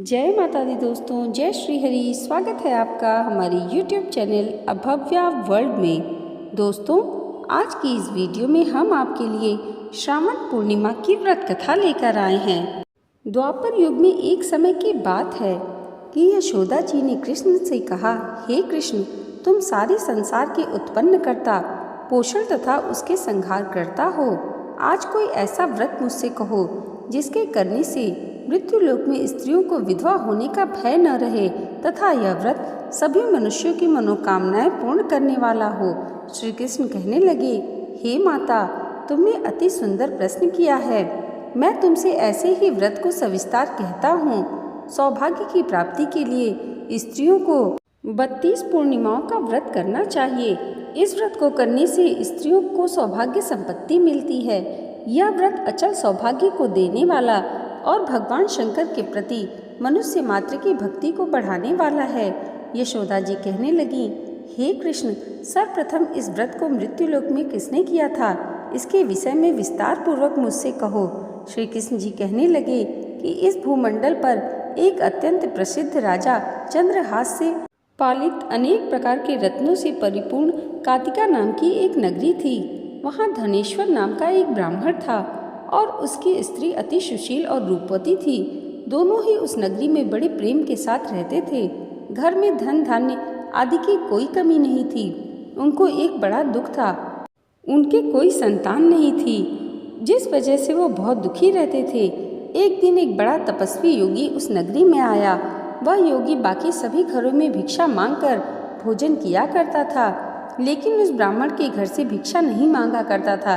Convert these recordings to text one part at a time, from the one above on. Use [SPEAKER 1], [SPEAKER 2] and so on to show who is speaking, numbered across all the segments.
[SPEAKER 1] जय माता दी दोस्तों, जय श्री हरि। स्वागत है आपका हमारी YouTube चैनल अभव्या वर्ल्ड में। दोस्तों, आज की इस वीडियो में हम आपके लिए श्रावण पूर्णिमा की व्रत कथा लेकर आए हैं। द्वापर युग में एक समय की बात है कि यशोदा जी ने कृष्ण से कहा, हे कृष्ण, तुम सारे संसार के उत्पन्न करता, पोषण तथा उसके संहार करता हो। आज कोई ऐसा व्रत मुझसे कहो जिसके करने से मृत्यु लोक में स्त्रियों को विधवा होने का भय न रहे तथा यह व्रत सभी मनुष्यों की मनोकामनाएं पूर्ण करने वाला हो। श्री कृष्ण कहने लगे, हे माता, तुमने अति सुंदर प्रश्न किया है। मैं तुमसे ऐसे ही व्रत को सविस्तार कहता हूँ। सौभाग्य की प्राप्ति के लिए स्त्रियों को 32 पूर्णिमाओं का व्रत करना चाहिए। इस व्रत को करने से स्त्रियों को सौभाग्य संपत्ति मिलती है। यह व्रत अचल सौभाग्य को देने वाला और भगवान शंकर के प्रति मनुष्य मात्र की भक्ति को बढ़ाने वाला है। यशोदा जी कहने लगी, हे कृष्ण, सर्वप्रथम इस व्रत को मृत्युलोक में किसने किया था, इसके विषय में विस्तार पूर्वक मुझसे कहो। श्री कृष्ण जी कहने लगे कि इस भूमंडल पर एक अत्यंत प्रसिद्ध राजा चंद्रहास से पालित अनेक प्रकार के रत्नों से परिपूर्ण कातिका नाम की एक नगरी थी। वहाँ धनेश्वर नाम का एक ब्राह्मण था और उसकी स्त्री अति सुशील और रूपवती थी। दोनों ही उस नगरी में बड़े प्रेम के साथ रहते थे। घर में धन धान्य आदि की कोई कमी नहीं थी। उनको एक बड़ा दुख था, उनके कोई संतान नहीं थी, जिस वजह से वो बहुत दुखी रहते थे। एक दिन एक बड़ा तपस्वी योगी उस नगरी में आया। वह योगी बाकी सभी घरों में भिक्षा मांगकर भोजन किया करता था, लेकिन उस ब्राह्मण के घर से भिक्षा नहीं मांगा करता था।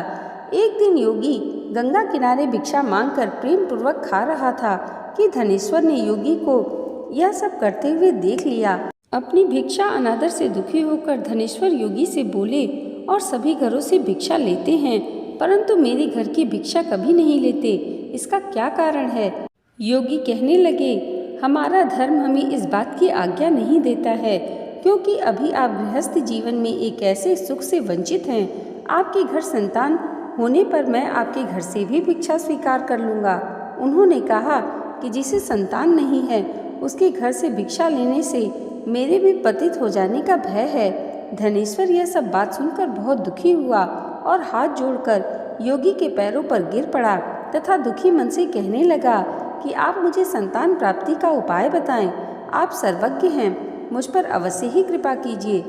[SPEAKER 1] एक दिन योगी गंगा किनारे भिक्षा मांगकर प्रेम पूर्वक खा रहा था कि धनेश्वर ने योगी को यह सब करते हुए देख लिया। अपनी भिक्षा अनादर से दुखी होकर धनेश्वर योगी से बोले, और सभी घरों से भिक्षा लेते हैं, परंतु मेरे घर की भिक्षा कभी नहीं लेते, इसका क्या कारण है? योगी कहने लगे, हमारा धर्म हमें इस बात की आज्ञा नहीं देता है, क्योंकि अभी आप गृहस्थ जीवन में एक ऐसे सुख से वंचित हैं। आपके घर संतान होने पर मैं आपके घर से भी भिक्षा स्वीकार कर लूँगा। उन्होंने कहा कि जिसे संतान नहीं है उसके घर से भिक्षा लेने से मेरे भी पतित हो जाने का भय है। धनेश्वर यह सब बात सुनकर बहुत दुखी हुआ और हाथ जोड़कर योगी के पैरों पर गिर पड़ा तथा दुखी मन से कहने लगा कि आप मुझे संतान प्राप्ति का उपाय बताएं। आप सर्वज्ञ हैं, मुझ पर अवश्य ही कृपा कीजिए।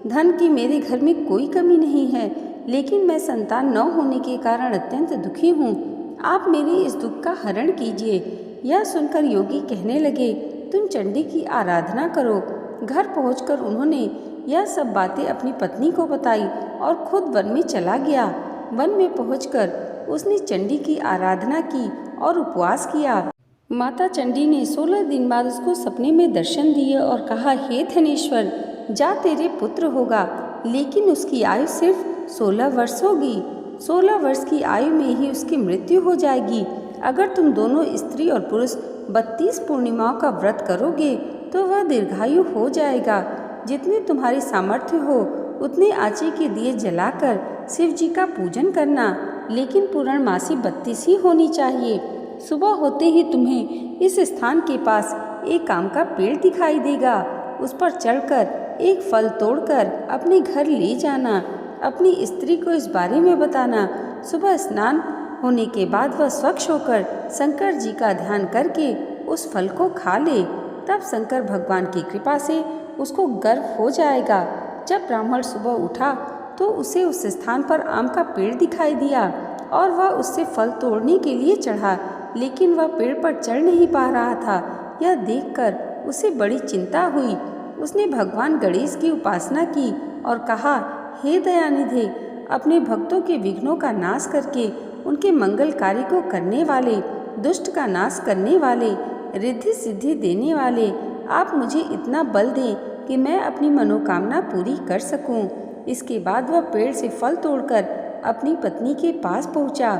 [SPEAKER 1] धन की मेरे घर में कोई कमी नहीं है, लेकिन मैं संतान न होने के कारण अत्यंत दुखी हूँ। आप मेरे इस दुख का हरण कीजिए। यह सुनकर योगी कहने लगे, तुम चंडी की आराधना करो। घर पहुंचकर उन्होंने यह सब बातें अपनी पत्नी को बताई और खुद वन में चला गया। वन में पहुंचकर उसने चंडी की आराधना की और उपवास किया। माता चंडी ने 16 दिन बाद उसको सपने में दर्शन दिए और कहा, हे धनेश्वर, जा, तेरे पुत्र होगा, लेकिन उसकी आयु सिर्फ 16 वर्ष होगी। 16 वर्ष की आयु में ही उसकी मृत्यु हो जाएगी। अगर तुम दोनों स्त्री और पुरुष 32 पूर्णिमाओं का व्रत करोगे तो वह दीर्घायु हो जाएगा। जितनी तुम्हारी सामर्थ्य हो उतने आँची के दिए जलाकर शिव जी का पूजन करना, लेकिन पूर्णमासी 32 ही होनी चाहिए। सुबह होते ही तुम्हें इस स्थान के पास एक आम का पेड़ दिखाई देगा। उस पर चढ़कर एक फल तोड़कर अपने घर ले जाना। अपनी स्त्री को इस बारे में बताना। सुबह स्नान होने के बाद वह स्वच्छ होकर शंकर जी का ध्यान करके उस फल को खा ले। तब शंकर भगवान की कृपा से उसको गर्भ हो जाएगा। जब ब्राह्मण सुबह उठा तो उसे उस स्थान पर आम का पेड़ दिखाई दिया और वह उससे फल तोड़ने के लिए चढ़ा, लेकिन वह पेड़ पर चढ़ नहीं पा रहा था। यह देखकर उसे बड़ी चिंता हुई। उसने भगवान गणेश की उपासना की और कहा, हे दयानिधे, अपने भक्तों के विघ्नों का नाश करके उनके मंगल कार्य को करने वाले, दुष्ट का नाश करने वाले, रिद्धि सिद्धि देने वाले, आप मुझे इतना बल दें कि मैं अपनी मनोकामना पूरी कर सकूं। इसके बाद वह पेड़ से फल तोड़कर अपनी पत्नी के पास पहुंचा।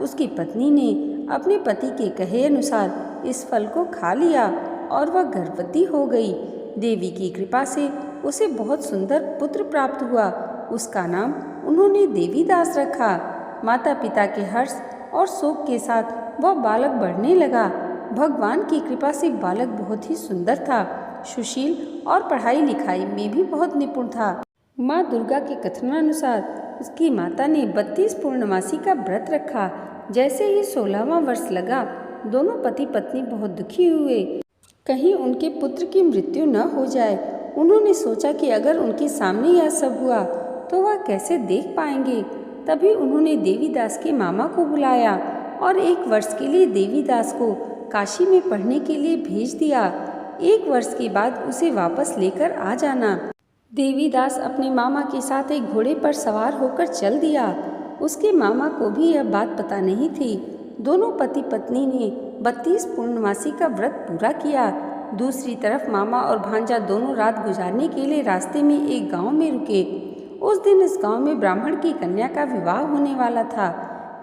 [SPEAKER 1] उसकी पत्नी ने अपने पति के कहे अनुसार इस फल को खा लिया और वह गर्भवती हो गई। देवी की कृपा से उसे बहुत सुंदर पुत्र प्राप्त हुआ। उसका नाम उन्होंने देवीदास रखा। माता पिता के हर्ष और शोक के साथ वह बालक बढ़ने लगा। भगवान की कृपा से बालक बहुत ही सुंदर था, सुशील और पढ़ाई लिखाई में भी बहुत निपुण था। माँ दुर्गा के कथनानुसार उसकी माता ने 32 पूर्णमासी का व्रत रखा। जैसे ही 16वां वर्ष लगा, दोनों पति पत्नी बहुत दुखी हुए, कहीं उनके पुत्र की मृत्यु न हो जाए। उन्होंने सोचा कि अगर उनके सामने यह सब हुआ तो वह कैसे देख पाएंगे। तभी उन्होंने देवीदास के मामा को बुलाया और 1 वर्ष के लिए देवीदास को काशी में पढ़ने के लिए भेज दिया। 1 वर्ष के बाद उसे वापस लेकर आ जाना। देवीदास अपने मामा के साथ एक घोड़े पर सवार होकर चल दिया। उसके मामा को भी यह बात पता नहीं थी। दोनों पति पत्नी ने 32 पूर्णमासी का व्रत पूरा किया। दूसरी तरफ मामा और भांजा दोनों रात गुजारने के लिए रास्ते में एक गांव में रुके। उस दिन इस गांव में ब्राह्मण की कन्या का विवाह होने वाला था।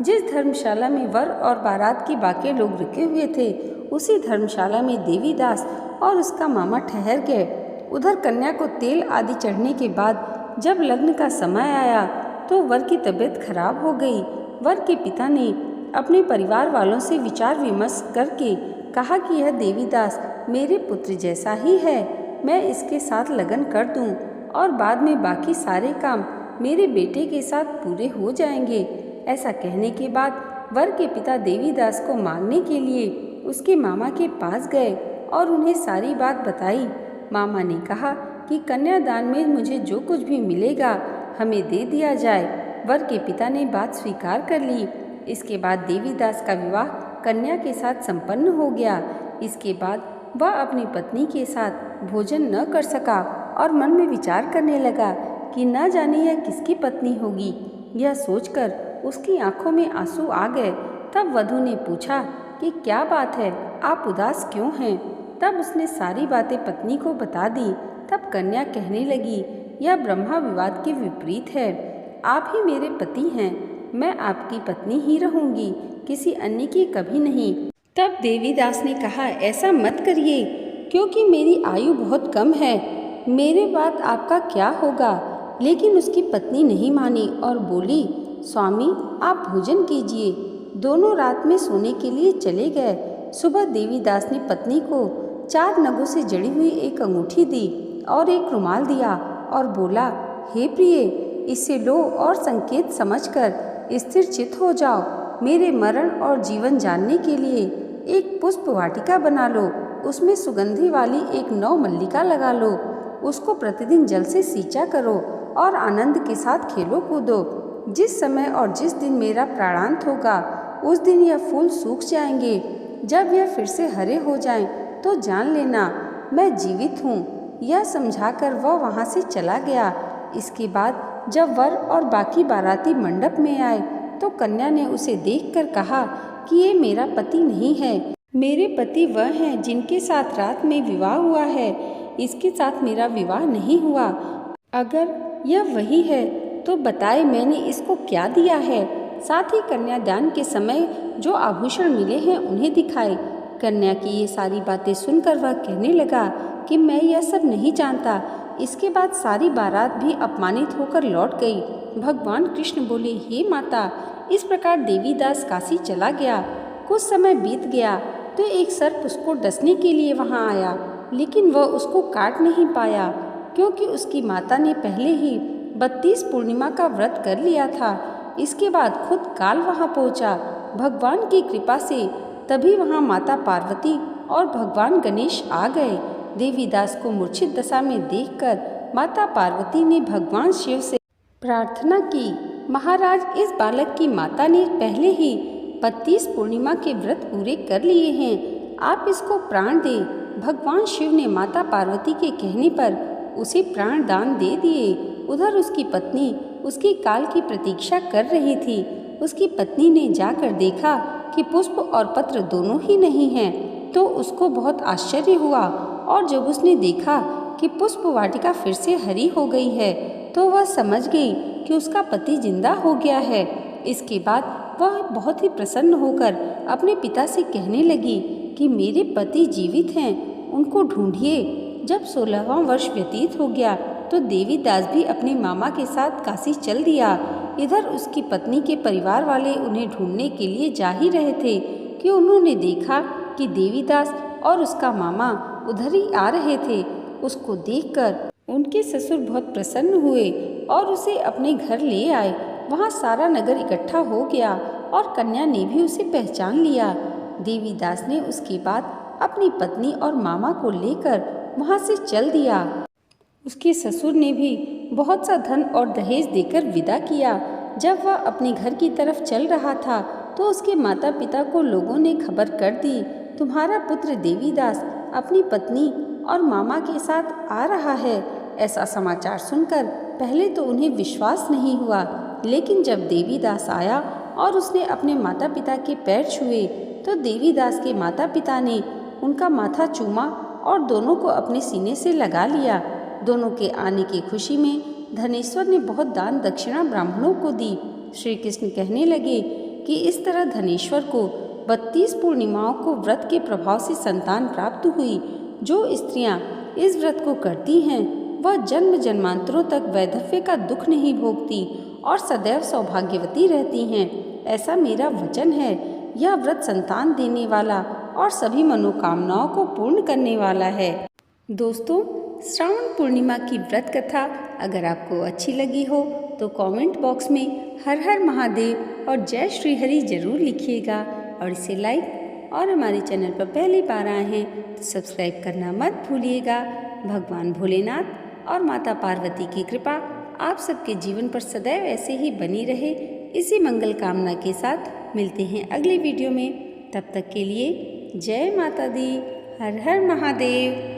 [SPEAKER 1] जिस धर्मशाला में वर और बारात के बाकी लोग रुके हुए थे, उसी धर्मशाला में देवीदास और उसका मामा ठहर गए। उधर कन्या को तेल आदि चढ़ने के बाद जब लग्न का समय आया तो वर की तबीयत खराब हो गई। वर के पिता ने अपने परिवार वालों से विचार विमर्श करके कहा कि यह देवीदास मेरे पुत्र जैसा ही है, मैं इसके साथ लगन कर दूं और बाद में बाकी सारे काम मेरे बेटे के साथ पूरे हो जाएंगे। ऐसा कहने के बाद वर के पिता देवीदास को मांगने के लिए उसके मामा के पास गए और उन्हें सारी बात बताई। मामा ने कहा कि कन्यादान में मुझे जो कुछ भी मिलेगा हमें दे दिया जाए। वर के पिता ने बात स्वीकार कर ली। इसके बाद देवीदास का विवाह कन्या के साथ संपन्न हो गया। इसके बाद वह अपनी पत्नी के साथ भोजन न कर सका और मन में विचार करने लगा कि न जाने यह किसकी पत्नी होगी। यह सोचकर उसकी आंखों में आंसू आ गए। तब वधू ने पूछा कि क्या बात है, आप उदास क्यों हैं? तब उसने सारी बातें पत्नी को बता दी। तब कन्या कहने लगी, यह ब्रह्मा विवाद के विपरीत है। आप ही मेरे पति हैं, मैं आपकी पत्नी ही रहूंगी, किसी अन्य की कभी नहीं। तब देवीदास ने कहा, ऐसा मत करिए, क्योंकि मेरी आयु बहुत कम है, मेरे बाद आपका क्या होगा। लेकिन उसकी पत्नी नहीं मानी और बोली, स्वामी आप भोजन कीजिए। दोनों रात में सोने के लिए चले गए। सुबह देवीदास ने पत्नी को 4 नगों से जड़ी हुई एक अंगूठी दी और एक रुमाल दिया और बोला, हे प्रिय, इसे लो और संकेत समझकर स्थिर चित्त हो जाओ। मेरे मरण और जीवन जानने के लिए एक पुष्प वाटिका बना लो, उसमें सुगंधी वाली एक नौ मल्लिका लगा लो, उसको प्रतिदिन जल से सींचा करो और आनंद के साथ खेलो कूदो। जिस समय और जिस दिन मेरा प्राणांत होगा उस दिन यह फूल सूख जाएंगे। जब यह फिर से हरे हो जाएं तो जान लेना मैं जीवित हूँ। यह समझाकर वह वहाँ से चला गया। इसके बाद जब वर और बाकी बाराती मंडप में आए तो कन्या ने उसे देखकर कहा कि ये मेरा पति नहीं है, मेरे पति वह हैं जिनके साथ रात में विवाह हुआ है, इसके साथ मेरा विवाह नहीं हुआ। अगर यह वही है तो बताए मैंने इसको क्या दिया है। साथ ही कन्यादान के समय जो आभूषण मिले हैं उन्हें दिखाए। कन्या की ये सारी बातें सुनकर वह कहने लगा कि मैं यह सब नहीं जानता। इसके बाद सारी बारात भी अपमानित होकर लौट गई। भगवान कृष्ण बोले, हे माता, इस प्रकार देवीदास काशी चला गया। कुछ समय बीत गया तो एक सर्प उसको डसने के लिए वहां आया, लेकिन वह उसको काट नहीं पाया क्योंकि उसकी माता ने पहले ही 32 पूर्णिमा का व्रत कर लिया था। इसके बाद खुद काल वहां पहुंचा। भगवान की कृपा से तभी वहां माता पार्वती और भगवान गणेश आ गए। देवीदास को मूर्छित दशा में देखकर माता पार्वती ने भगवान शिव से प्रार्थना की, महाराज, इस बालक की माता ने पहले ही 32 पूर्णिमा के व्रत पूरे कर लिए हैं, आप इसको प्राण दें। भगवान शिव ने माता पार्वती के कहने पर उसे प्राण दान दे दिए। उधर उसकी पत्नी उसकी काल की प्रतीक्षा कर रही थी। उसकी पत्नी ने जाकर देखा कि पुष्प और पत्र दोनों ही नहीं हैं, तो उसको बहुत आश्चर्य हुआ और जब उसने देखा कि पुष्प वाटिका फिर से हरी हो गई है तो वह समझ गई कि उसका पति जिंदा हो गया है। इसके बाद वह बहुत ही प्रसन्न होकर अपने पिता से कहने लगी कि मेरे पति जीवित हैं, उनको ढूंढिए। जब 16वां वर्ष व्यतीत हो गया तो देवीदास भी अपने मामा के साथ काशी चल दिया। इधर उसकी पत्नी के परिवार वाले उन्हें ढूंढने के लिए जा ही रहे थे कि उन्होंने देखा कि देवीदास और उसका मामा उधर ही आ रहे थे। उसको देखकर उनके ससुर बहुत प्रसन्न हुए और उसे अपने घर ले आए। वहाँ सारा नगर इकट्ठा हो गया और कन्या ने भी उसे पहचान लिया। देवीदास ने उसके बाद अपनी पत्नी और मामा को लेकर वहाँ से चल दिया। उसके ससुर ने भी बहुत सा धन और दहेज देकर विदा किया। जब वह अपने घर की तरफ चल रहा था तो उसके माता पिता को लोगों ने खबर कर दी, तुम्हारा पुत्र देवीदास अपनी पत्नी और मामा के साथ आ रहा है। ऐसा समाचार सुनकर पहले तो उन्हें विश्वास नहीं हुआ, लेकिन जब देवीदास आया और उसने अपने माता पिता के पैर छुए तो देवीदास के माता पिता ने उनका माथा चूमा और दोनों को अपने सीने से लगा लिया। दोनों के आने की खुशी में धनेश्वर ने बहुत दान दक्षिणा ब्राह्मणों को दी। श्री कृष्ण कहने लगे कि इस तरह धनेश्वर को 32 पूर्णिमाओं को व्रत के प्रभाव से संतान प्राप्त हुई। जो स्त्रियां इस व्रत को करती हैं वह जन्म जन्मांतरों तक वैधव्य का दुख नहीं भोगती और सदैव सौभाग्यवती रहती हैं। ऐसा मेरा वचन है। यह व्रत संतान देने वाला और सभी मनोकामनाओं को पूर्ण करने वाला है। दोस्तों, श्रावण पूर्णिमा की व्रत कथा अगर आपको अच्छी लगी हो तो कमेंट बॉक्स में हर हर महादेव और जय श्री हरि जरूर लिखिएगा और इसे लाइक और हमारे चैनल पर पहली बार आए हैं तो सब्सक्राइब करना मत भूलिएगा। भगवान भोलेनाथ और माता पार्वती की कृपा आप सबके जीवन पर सदैव ऐसे ही बनी रहे, इसी मंगल कामना के साथ मिलते हैं अगली वीडियो में। तब तक के लिए जय माता दी, हर हर महादेव।